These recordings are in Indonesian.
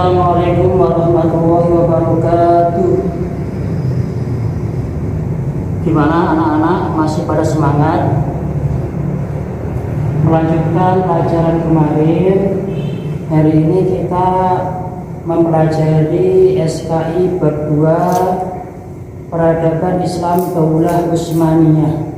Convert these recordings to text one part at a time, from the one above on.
Assalamualaikum warahmatullahi wabarakatuh. Gimana anak-anak, masih pada semangat? Melanjutkan pelajaran kemarin. Hari ini kita mempelajari SKI bab 2 Peradaban Islam Daulah Utsmaniyah.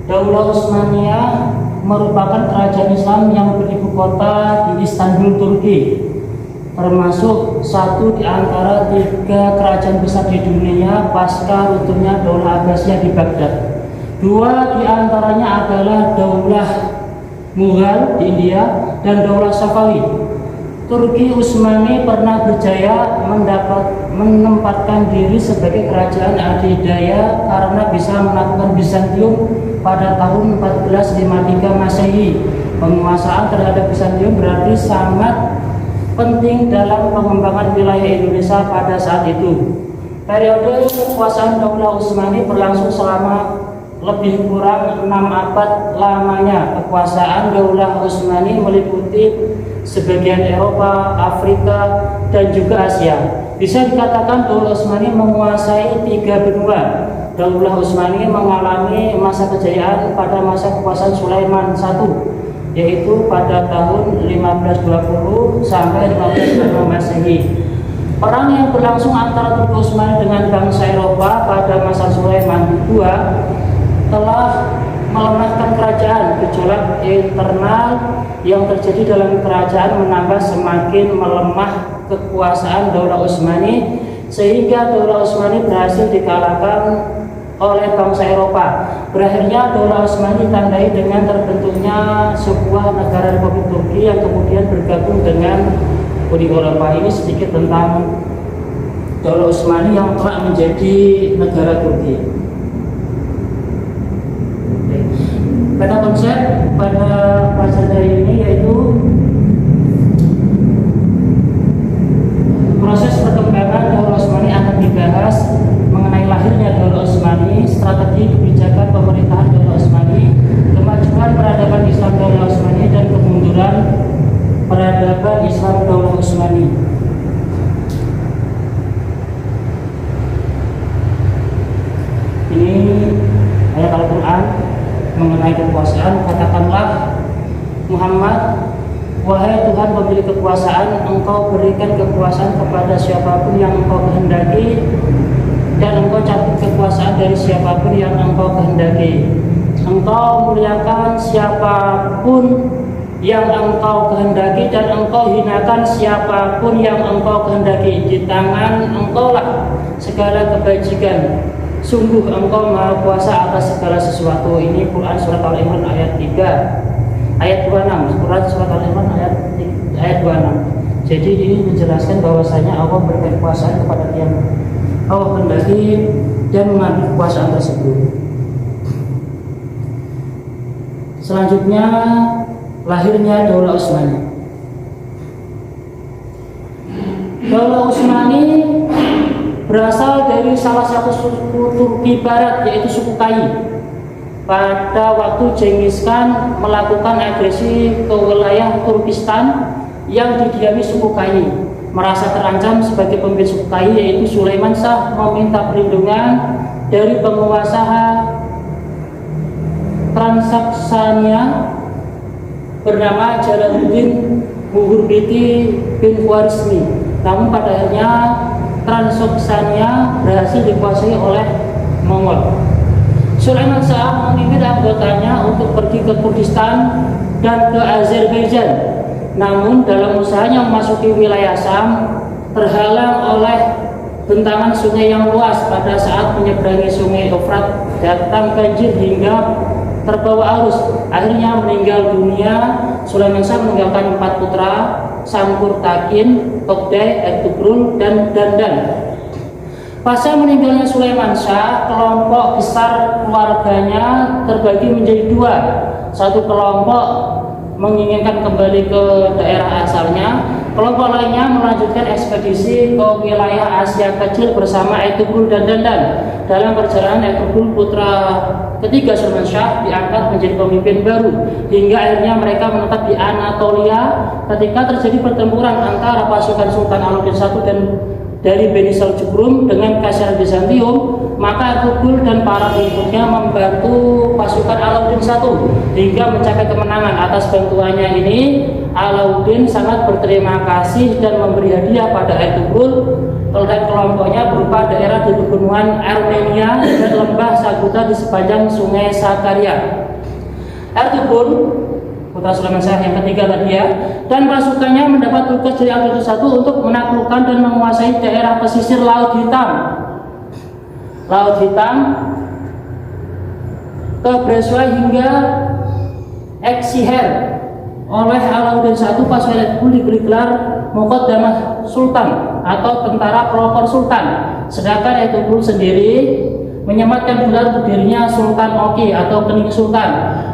Daulah Utsmaniyah merupakan kerajaan Islam yang beribu kota di Istanbul, Turki, termasuk satu di antara 3 kerajaan besar di dunia pasca runtuhnya Daulah Abbasiyah di Baghdad. 2 di antaranya adalah Daulah Mughal di India dan Daulah Safawi. Turki Utsmani pernah berjaya menempatkan diri sebagai kerajaan adidaya karena bisa menaklukkan Bizantium pada tahun 1453 Masehi. Penguasaan terhadap Bizantium berarti sangat penting dalam pengembangan wilayah Indonesia pada saat itu. Periode kekuasaan Daulah Utsmani berlangsung selama lebih kurang 6 abad lamanya. Kekuasaan Daulah Utsmani meliputi sebagian Eropa, Afrika, dan juga Asia. Bisa dikatakan Daulah Utsmani menguasai 3 benua. Daulah Utsmani mengalami masa kejayaan pada masa kekuasaan Sulaiman I, yaitu pada tahun 1520 sampai 1525 Masehi. Perang yang berlangsung antara Turki Utsmani dengan bangsa Eropa pada masa Sulaiman II telah melemahkan kerajaan. Gejolak internal yang terjadi dalam kerajaan menambah semakin melemah kekuasaan Daulah Utsmani, sehingga Daulah Utsmani berhasil dikalahkan oleh bangsa Eropa. Berakhirnya Daulah Utsmani ditandai dengan terbentuknya sebuah negara Republik Turki yang kemudian bergabung dengan Uni Eropa. Ini sedikit tentang Daulah Utsmani yang telah menjadi negara Turki. Pada konsep pada pelajaran hari ini yaitu proses perkembangan Daulah Utsmani akan dibahas mengenai lahirnya Daulah Utsmani, strategi kebijakan pemerintahan Daulah Utsmani, kemajuan peradaban Islam Daulah Utsmani, dan kemunduran peradaban Islam Daulah Utsmani. Ini ayat Al-Quran mengenai kekuasaan. Katakanlah, Muhammad, wahai Tuhan pemilik kekuasaan, Engkau berikan kekuasaan kepada siapapun yang Engkau kehendaki, dan Engkau cabut kekuasaan dari siapapun yang Engkau kehendaki. Engkau muliakan siapapun yang Engkau kehendaki, dan Engkau hinakan siapapun yang Engkau kehendaki. Di tangan Engkau lah segala kebajikan. Sungguh Engkau Maha Kuasa atas segala sesuatu. Ini Quran Surat Al-Imran ayat 3, ayat 26. Quran Surat Al-Imran ayat 26. Jadi ini menjelaskan bahwasanya Allah berikan kekuasaan kepada yang Allah kehendaki dan mengambil kekuasaan tersebut. Selanjutnya, lahirnya Daulah Utsmani. Daulah Utsmani berasal dari salah satu suku Turki Barat, yaitu suku Kai. Pada waktu Genghis Khan melakukan agresi ke wilayah Turkistan yang didiami suku Kai, merasa terancam sebagai pemimpin suku Kai, yaitu Sulaiman Shah meminta perlindungan dari penguasa Transaksania bernama Jalaluddin Muhurbiti bin Khwarizmi. Namun pada akhirnya Transaksania berhasil dikuasai oleh Mongol. Sulaiman Shah memimpin anggotanya untuk pergi ke Kurdistan dan ke Azerbaijan. Namun dalam usahanya memasuki wilayah Syam, terhalang oleh bentangan sungai yang luas. Pada saat menyeberangi sungai Efrat, datang banjir hingga terbawa arus. Akhirnya meninggal dunia. Sulaiman Shah meninggalkan 4 putra, Sampurtakin, Togday, Ertugrul, dan Dandan. Pasca meninggalnya Sulaiman Shah, kelompok besar keluarganya terbagi menjadi 2. Satu kelompok menginginkan kembali ke daerah asalnya, Kelompok lainnya melanjutkan ekspedisi ke wilayah Asia Kecil bersama Ertugrul dan Dandan. Dalam perjalanan Ertugrul putra ketiga Sulaiman Shah diangkat menjadi pemimpin baru hingga akhirnya mereka menetap di Anatolia. Ketika terjadi pertempuran antara pasukan Sultan Alauddin I dan dari Bani Seljuk dengan Kaisar Bizantium, maka Ertugrul dan para pengikutnya membantu pasukan Alauddin I hingga mencapai kemenangan. Atas bantuannya ini, Alauddin sangat berterima kasih dan memberi hadiah pada Ertugrul dan kelompoknya berupa daerah di pegunungan Armenia dan lembah Saguta di sepanjang sungai Sakarya. Ertugrul, putra Sulaiman Shah yang ketiga tadi ya, dan pasukannya mendapat tugas dari Alauddin I untuk menaklukkan dan menguasai daerah pesisir Laut Hitam ke Breswa hingga Eksiher. Oleh Alauddin I, pasukan Ertugrul diberi gelar Muqaddamah Sultan atau tentara pelopor Sultan, sedangkan Ertugrul sendiri menyematkan gelar untuk dirinya Sultan Oki atau Kening Sultan.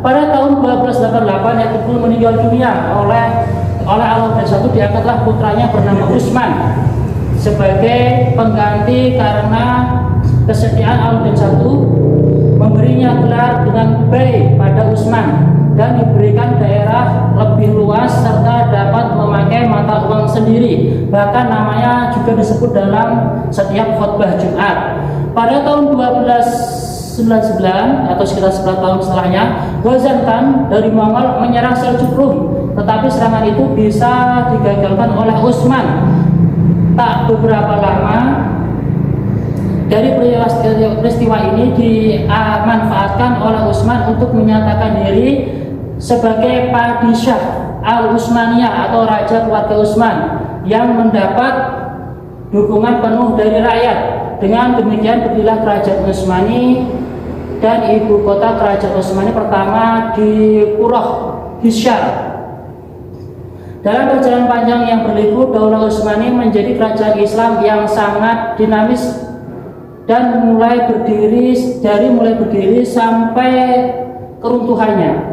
Pada tahun 1288 Ertugrul meninggal dunia. Oleh Alauddin I diangkatlah putranya bernama Utsman sebagai pengganti karena kesediaan Alauddin I memberinya gelar dengan Bey pada Utsman dan diberikan daerah lebih luas serta dapat memakai mata uang sendiri. Bahkan namanya juga disebut dalam setiap khutbah Jumat. Pada tahun 1299 atau sekitar 11 tahun setelahnya, Ghazan Khan dari Mongol menyerang Seljuk, tetapi serangan itu bisa digagalkan oleh Utsman. Tak beberapa lama dari peristiwa ini dimanfaatkan oleh Utsman untuk menyatakan diri sebagai Padishah Al-Utsmaniyah atau Raja Keluarga Utsman yang mendapat dukungan penuh dari rakyat. Dengan demikian berdirilah Kerajaan Utsmani dan ibu kota Kerajaan Utsmani pertama di Qurrah Hishar. Dalam perjalanan panjang yang berliku, Daulah Utsmani menjadi kerajaan Islam yang sangat dinamis dan mulai berdiri sampai keruntuhannya.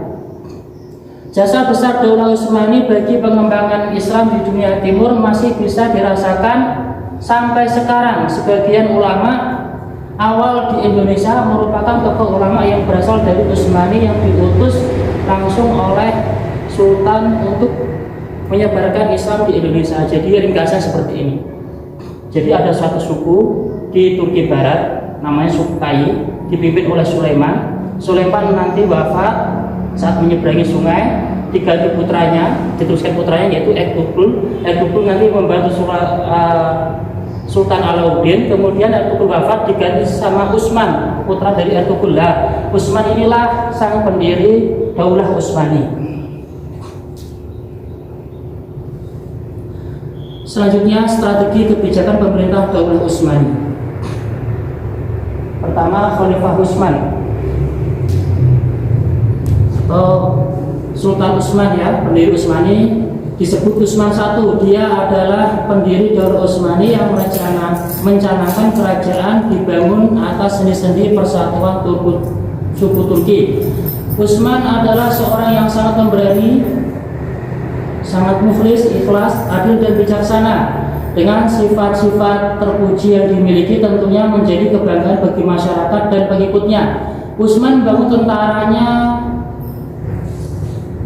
Jasa besar Daulah Utsmani bagi pengembangan Islam di dunia timur masih bisa dirasakan sampai sekarang. Sebagian ulama awal di Indonesia merupakan tokoh ulama yang berasal dari Utsmani yang diutus langsung oleh Sultan untuk menyebarkan Islam di Indonesia. Jadi ringkasnya seperti ini. Jadi ada suatu suku di Turki Barat namanya suku Kai, dipimpin oleh Sulaiman. Sulaiman nanti wafat saat menyeberangi sungai, diganti putranya, diteruskan putranya yaitu Ertugrul. Ertugrul nanti membantu Sultan Alauddin, kemudian Ertugrul wafat diganti sama Utsman, putra dari Ertugrul. Utsman inilah sang pendiri Daulah Utsmani. Selanjutnya strategi kebijakan pemerintah Daulah Utsmani. Pertama, Khalifah Utsman atau Sultan Utsman ya, pendiri Utsmani disebut Utsman I. Dia adalah pendiri Daulah Utsmani yang merencanakan kerajaan dibangun atas sendi-sendi persatuan suku Turki. Utsman adalah seorang yang sangat pemberani, sangat mukhlis, ikhlas, adil dan bijaksana. Dengan sifat-sifat terpuji yang dimiliki tentunya menjadi kebanggaan bagi masyarakat dan pengikutnya. Utsman membangun tentaranya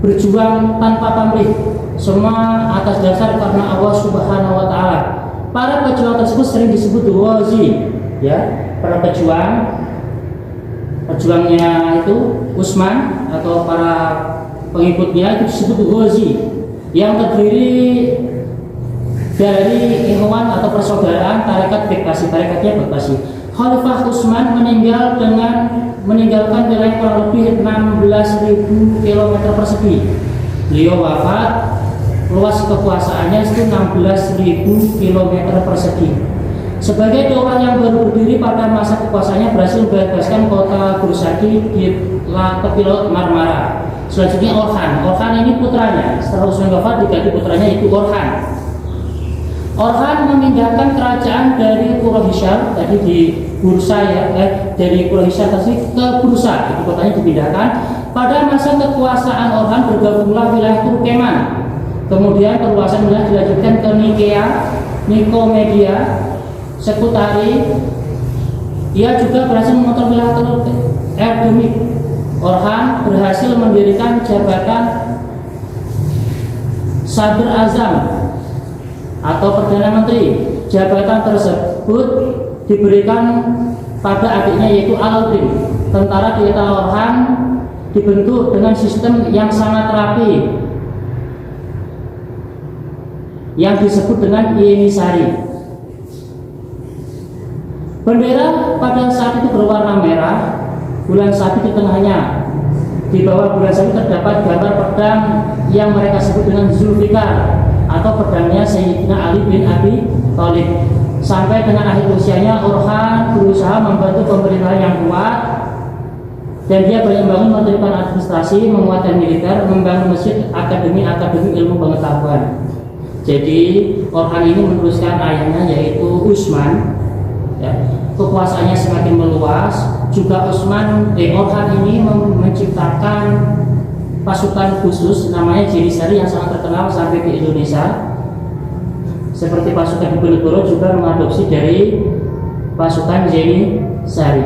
berjuang tanpa pamrih, semua atas dasar karena Allah Subhanahu wa Ta'ala. Para pejuang tersebut sering disebut Ghazi, ya. Para pejuangnya itu Utsman atau para pengikutnya itu disebut Ghazi, yang terdiri dari ikhwan atau persaudaraan tarekat Bekasi, tarekatnya Bekasi. Khalifah Utsman meninggalkan wilayah kurang lebih 16.000 km persegi. Beliau wafat, luas kekuasaannya itu 16.000 km persegi. Sebagai daulah yang baru berdiri pada masa kekuasaannya berhasil membebaskan kota Bursaki di tepi laut Marmara. Selanjutnya Orhan. Orhan ini putranya. Setelah Utsman wafat diganti putranya yaitu Orhan. Orhan memindahkan kerajaan dari Qurrah Hishar tadi di Bursa ya, dari Qurrah Hishar tadi ke Bursa, itu kotanya dipindahkan. Pada masa kekuasaan Orhan bergabunglah wilayah Turkeman Kemudian perluasan wilayah dilanjutkan ke Nikea, Nikomedia, Sekutari. Ia juga berhasil mengontrol wilayah Teluk Erdemik. Orhan berhasil mendirikan jabatan Sadr Azam atau Perdana Menteri. Jabatan tersebut diberikan pada adiknya yaitu Alauddin. Tentara di era Orhan dibentuk dengan sistem yang sangat rapi yang disebut dengan Yenisari. Bendera pada saat itu berwarna merah, bulan sabit di tengahnya. Di bawah bulan sabit terdapat gambar pedang yang mereka sebut dengan Zulfikar atau pedangnya Sayyidina Ali bin Abi Thalib. Sampai dengan akhir usianya, Orhan berusaha membantu pemerintahan yang kuat, dan dia banyak membangun menerapkan administrasi, menguatkan militer, membangun masjid, akademi ilmu pengetahuan. Jadi Orhan ini meneruskan ayahnya yaitu Utsman. Ya, kekuasaannya semakin meluas. Juga Orhan ini menciptakan pasukan khusus namanya Jenisari yang sangat terkenal sampai di Indonesia. Seperti pasukan Diponegoro juga mengadopsi dari pasukan Jenisari.